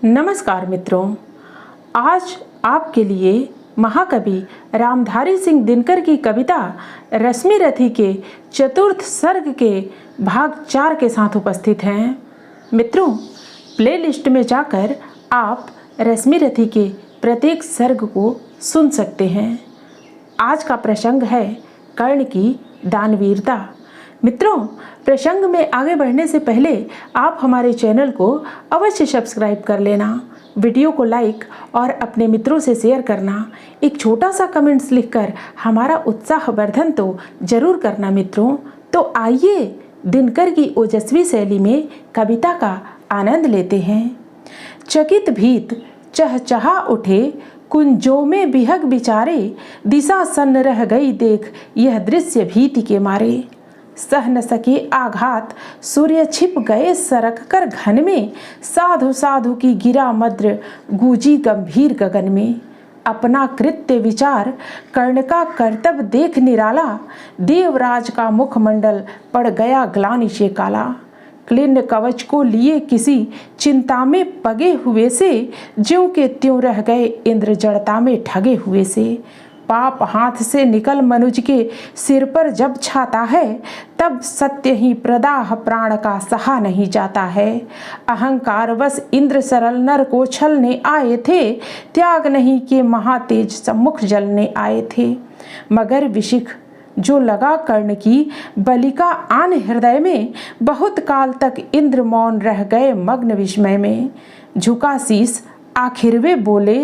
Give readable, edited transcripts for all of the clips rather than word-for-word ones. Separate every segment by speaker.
Speaker 1: नमस्कार मित्रों, आज आपके लिए महाकवि रामधारी सिंह दिनकर की कविता रश्मि रथी के चतुर्थ सर्ग के भाग 4 के साथ उपस्थित हैं। मित्रों, प्लेलिस्ट में जाकर आप रश्मि रथी के प्रत्येक सर्ग को सुन सकते हैं। आज का प्रसंग है कर्ण की दानवीरता। मित्रों, प्रसंग में आगे बढ़ने से पहले आप हमारे चैनल को अवश्य सब्सक्राइब कर लेना, वीडियो को लाइक और अपने मित्रों से शेयर करना, एक छोटा सा कमेंट्स लिखकर हमारा उत्साहवर्धन तो जरूर करना। मित्रों, तो आइए दिनकर की ओजस्वी शैली में कविता का आनंद लेते हैं। चकित भीत चहचहा उठे कुंजों में बिहग बिचारे, दिशा सन्न रह गई देख यह दृश्य भीति के मारे। सह न सके आघात सूर्य छिप गए सरक कर घन में, साधु साधु की गिरा मद्र गूंजी गंभीर गगन में। अपना कृत्य विचार कर्ण का कर्तव्य देख निराला, देवराज का मुखमंडल पड़ गया ग्लानि से काला। क्लिन्न कवच को लिए किसी चिंता में पगे हुए से, ज्यों के त्यों रह गए इंद्र जड़ता में ठगे हुए से। पाप हाथ से निकल मनुज के सिर पर जब छाता है, तब सत्य ही प्रदाह प्राण का सहा नहीं जाता है। अहंकारवश इंद्र सरल नर को छलने आए थे, त्याग नहीं के महातेज सम्मुख जलने आए थे। मगर विशिख जो लगा कर्ण की बलिका आन हृदय में, बहुत काल तक इंद्र मौन रह गए मग्न विस्मय में। झुका शीस आखिर वे बोले,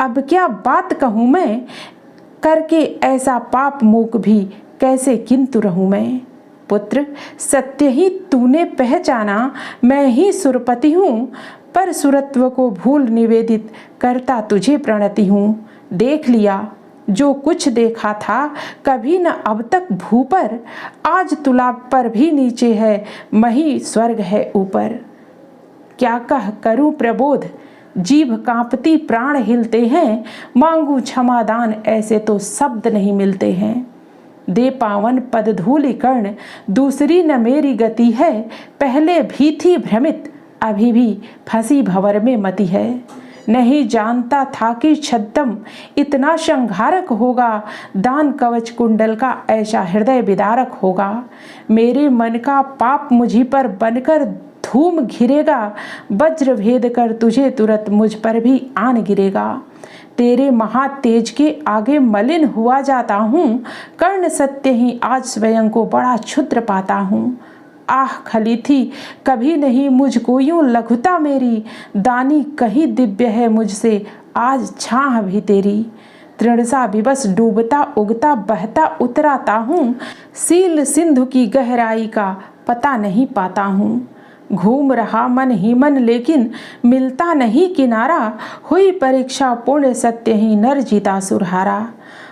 Speaker 1: अब क्या बात कहूँ मैं, करके ऐसा पाप मूक भी कैसे किंतु रहूं मैं। पुत्र सत्य ही तूने पहचाना, मैं ही सुरपति हूँ, पर सुरत्व को भूल निवेदित करता तुझे प्रणति हूँ। देख लिया जो कुछ देखा था कभी न अब तक भू पर, आज तुला पर भी नीचे है मही स्वर्ग है ऊपर। क्या कह करूं प्रबोध, जीभ कांपती प्राण हिलते हैं, मांगू क्षमादान ऐसे तो शब्द नहीं मिलते हैं। दे पावन पद धूलि कर्ण, दूसरी न मेरी गति है, पहले भी थी भ्रमित अभी भी फंसी भंवर में मति है। नहीं जानता था कि छद्म इतना संहारक होगा, दान कवच कुंडल का ऐसा हृदय विदारक होगा। मेरे मन का पाप मुझी पर बनकर धूम घिरेगा, वज्र भेद कर तुझे तुरंत मुझ पर भी आन गिरेगा। तेरे महातेज के आगे मलिन हुआ जाता हूँ, कर्ण सत्य ही आज स्वयं को बड़ा क्षुद्र पाता हूँ। आह खली थी कभी नहीं मुझको यूं लघुता मेरी, दानी कहीं दिव्य है मुझसे आज छाह भी तेरी। तृणसा विवश डूबता उगता बहता उतराता हूँ, सील सिंधु की गहराई का पता नहीं पाता हूँ। घूम रहा मन ही मन लेकिन मिलता नहीं किनारा, हुई परीक्षा पुण्य सत्य ही नर जीता सुरहारा।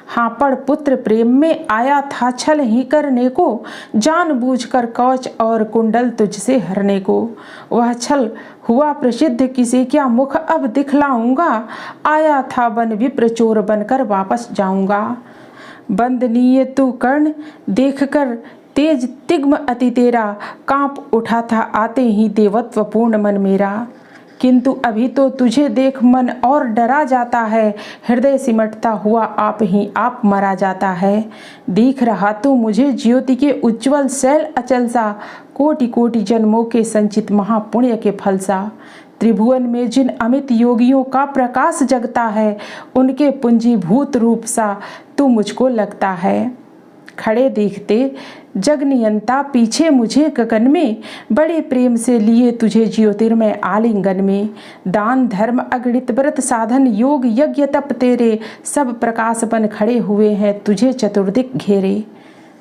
Speaker 1: हापड़ पुत्र प्रेम में आया था छल ही करने को, जानबूझकर कवच और कुंडल तुझसे हरने को। वह छल हुआ प्रसिद्ध किसे क्या मुख अब दिखलाऊंगा, आया था वन विप्र चोर बनकर वापस जाऊंगा। बंदनीय तू कर्ण देखकर तेज तिग्म अति तेरा, कांप उठा था आते ही देवत्व पूर्ण मन मेरा। किंतु अभी तो तुझे देख मन और डरा जाता है, हृदय सिमटता हुआ आप ही आप मरा जाता है। दिख रहा तू मुझे ज्योति के उज्ज्वल शैल अचल सा, कोटि कोटि जन्मों के संचित महापुण्य के फल सा। त्रिभुवन में जिन अमित योगियों का प्रकाश जगता है, उनके पुंजीभूत रूप सा तू मुझको लगता है। खड़े देखते जगनियंता पीछे मुझे गगन में, बड़े प्रेम से लिए तुझे ज्योतिर्मय आलिंगन में। दान धर्म अगणित व्रत साधन योग यज्ञ तप तेरे, सब प्रकाश बन खड़े हुए हैं तुझे चतुर्दिक घेरे।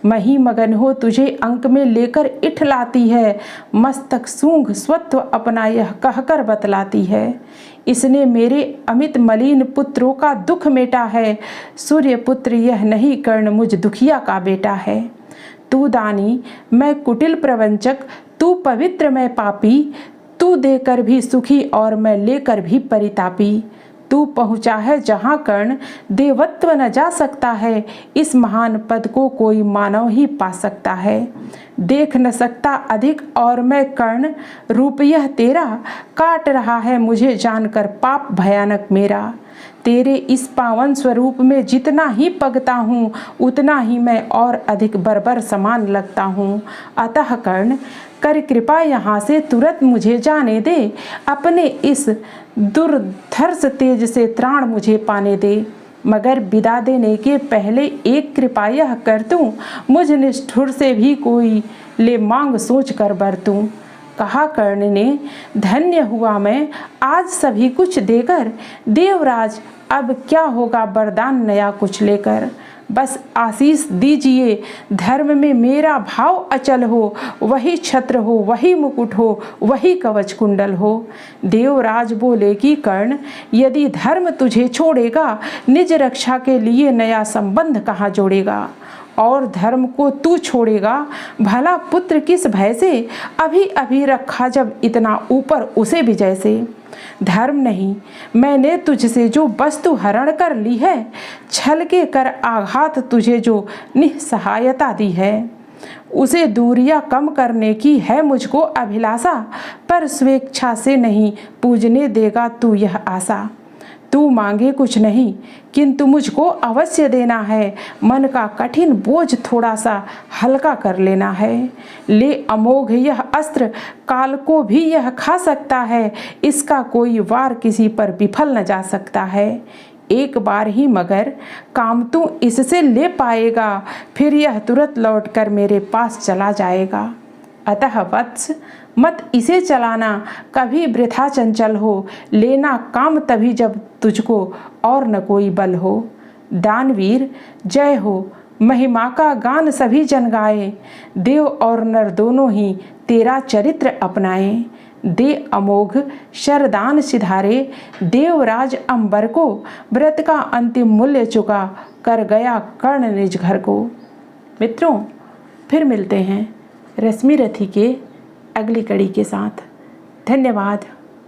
Speaker 1: मही मगन हो तुझे अंक में लेकर इठ लाती है, मस्तक सूंघ स्वत्व अपना यह कहकर बतलाती है। इसने मेरे अमित मलिन पुत्रों का दुख मेटा है, सूर्य पुत्र यह नहीं कर्ण मुझ दुखिया का बेटा है। तू दानी मैं कुटिल प्रवंचक, तू पवित्र मैं पापी, तू देकर भी सुखी और मैं लेकर भी परितापी। तू पहुँचा है जहाँ कर्ण देवत्व न जा सकता है। इस महान पद को कोई मानव ही पा सकता है। देख न सकता अधिक और मैं कर्ण रूप यह तेरा, काट रहा है मुझे जानकर पाप भयानक मेरा। तेरे इस पावन स्वरूप में जितना ही पगता हूँ उतना ही मैं और अधिक बर्बर समान लगता हूँ। अतः कर्ण कर कृपा यहाँ से तुरंत मुझे जाने दे, अपने इस दुर्धर्ष तेज से त्राण मुझे पाने दे। मगर विदा देने के पहले एक कृपा यह कर तूं, मुझ निष्ठुर से भी कोई ले मांग सोच कर बरतूं। कहा कर्ण ने, धन्य हुआ मैं आज सभी कुछ देकर, देवराज अब क्या होगा वरदान नया कुछ लेकर। बस आशीष दीजिए धर्म में मेरा भाव अचल हो, वही छत्र हो वही मुकुट हो वही कवच कुंडल हो। देवराज बोले कि कर्ण यदि धर्म तुझे छोड़ेगा, निज रक्षा के लिए नया संबंध कहाँ जोड़ेगा। और धर्म को तू छोड़ेगा भला पुत्र किस भय से, अभी अभी रखा जब इतना ऊपर उसे विजय से। धर्म नहीं मैंने तुझसे जो वस्तु हरण कर ली है, छल के कर आघात तुझे जो निस्सहायता दी है, उसे दूरियां कम करने की है मुझको अभिलाषा। पर स्वेच्छा से नहीं पूजने देगा तू यह आशा। तू मांगे कुछ नहीं किंतु मुझको अवश्य देना है, मन का कठिन बोझ थोड़ा सा हल्का कर लेना है। ले अमोघ यह अस्त्र काल को भी यह खा सकता है, इसका कोई वार किसी पर विफल न जा सकता है। एक बार ही मगर काम तू इससे ले पाएगा, फिर यह तुरंत लौट कर मेरे पास चला जाएगा। अतः वत्स मत इसे चलाना कभी वृथा चंचल हो, लेना काम तभी जब तुझको और न कोई बल हो। दानवीर जय हो, महिमा का गान सभी जन गाए, देव और नर दोनों ही तेरा चरित्र अपनाएं। दे अमोघ शरदान सिधारे, देवराज अंबर को व्रत का अंतिम मूल्य चुका कर गया कर्ण निज घर को। मित्रों फिर मिलते हैं रश्मि रथी के अगली कड़ी के साथ। धन्यवाद।